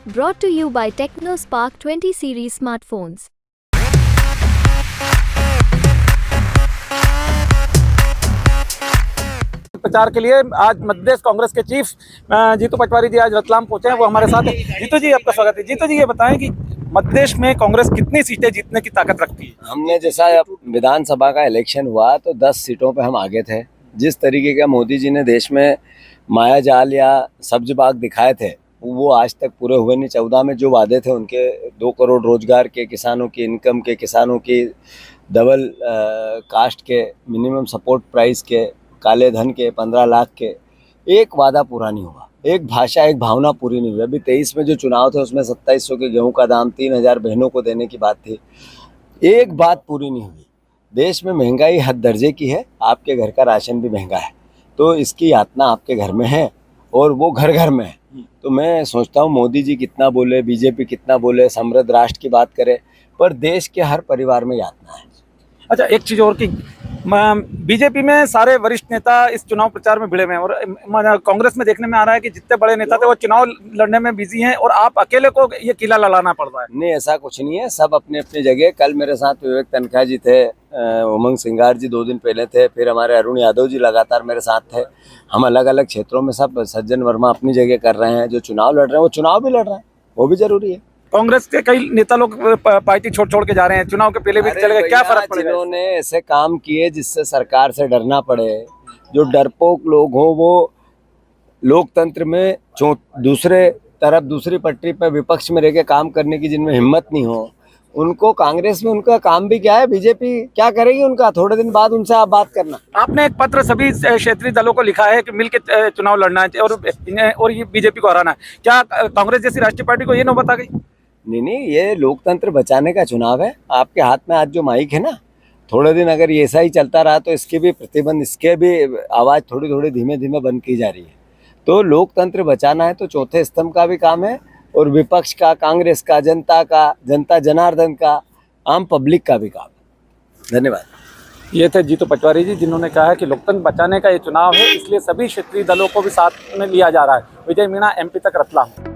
Brought to you by TechnoSpark 20 series smartphones. प्रचार के लिए आज मध्य प्रदेश कांग्रेस के चीफ जीतू पटवारी जी आज रतलाम पहुंचे हैं, वो हमारे साथ हैं। जीतू जी, आपका स्वागत है। जीतू जी, ये बताएं कि मध्य प्रदेश में कांग्रेस कितनी सीटें जीतने की ताकत रखती है? हमने जैसा विधानसभा का इलेक्शन हुआ तो 10 सीटों पे हम आगे थे। जिस तरीके का मोदी जी ने देश में माया जाल या सब्ज बाग दिखाए थे वो आज तक पूरे हुए नहीं। 14 में जो वादे थे उनके 2 करोड़ रोजगार के, किसानों की इनकम के, किसानों की डबल कास्ट के, मिनिमम सपोर्ट प्राइस के, काले धन के, 15 लाख के, एक वादा पूरा नहीं हुआ। एक भाषा, एक भावना पूरी नहीं हुई। अभी 23 में जो चुनाव थे उसमें 2700 के गेहूं का दाम 3000 बहनों को देने की बात थी। एक बात पूरी नहीं हुई। देश में महंगाई हद दर्जे की है, आपके घर का राशन भी महंगा है, तो इसकी यातना आपके घर में है और वो घर घर में है। तो मैं सोचता हूँ मोदी जी कितना बोले, बीजेपी कितना बोले, समृद्ध राष्ट्र की बात करे, पर देश के हर परिवार में यातना है। अच्छा, एक चीज और की बीजेपी में सारे वरिष्ठ नेता इस चुनाव प्रचार में भिड़े हुए हैं और कांग्रेस में देखने में आ रहा है कि जितने बड़े नेता थे वो चुनाव लड़ने में बिजी हैं और आप अकेले को ये किला लड़ाना पड़ रहा है। नहीं, ऐसा कुछ नहीं है, सब अपनी अपनी जगह। कल मेरे साथ विवेक तनखा जी थे, उमंग सिंगार जी 2 दिन पहले थे, फिर हमारे अरुण यादव जी लगातार मेरे साथ थे। हम अलग अलग क्षेत्रों में, सब सज्जन वर्मा अपनी जगह कर रहे हैं। जो चुनाव लड़ रहे हैं वो चुनाव भी लड़ रहे हैं, वो भी जरूरी है। कांग्रेस के कई नेता लोग पार्टी छोड़ के जा रहे हैं, चुनाव के पहले भी चले गए, क्या फर्क पड़ेगा? जिन्होंने ऐसे काम किए जिससे सरकार से डरना पड़े, जो डरपोक लोग हो, वो लोकतंत्र में दूसरे तरफ, दूसरी पटरी पर विपक्ष में रह के काम करने की जिनमें हिम्मत नहीं हो, उनको कांग्रेस में उनका काम भी क्या है, बीजेपी क्या करेगी उनका? थोड़े दिन बाद उनसे आप बात करना। आपने एक पत्र सभी क्षेत्रीय दलों को लिखा है कि मिलकर चुनाव लड़ना है और ये बीजेपी को हराना है। क्या कांग्रेस जैसी राष्ट्रीय पार्टी को ये नौबत आ गई? नहीं, ये लोकतंत्र बचाने का चुनाव है। आपके हाथ में आज जो माइक है ना, थोड़े दिन अगर ये ऐसा ही चलता रहा तो इसके भी प्रतिबंध, इसके भी आवाज़ थोड़ी थोड़ी धीमे धीमे बंद की जा रही है। तो लोकतंत्र बचाना है तो चौथे स्तंभ का भी काम है और विपक्ष का, कांग्रेस का, जनता का, जनता जनार्दन का, आम पब्लिक का भी काम है। धन्यवाद। ये थे जीतू पटवारी जी, जिन्होंने कहा है कि लोकतंत्र बचाने का ये चुनाव है, इसलिए सभी क्षेत्रीय दलों को भी साथ में लिया जा रहा है। विजय मीणा, MP तक, रतलाम।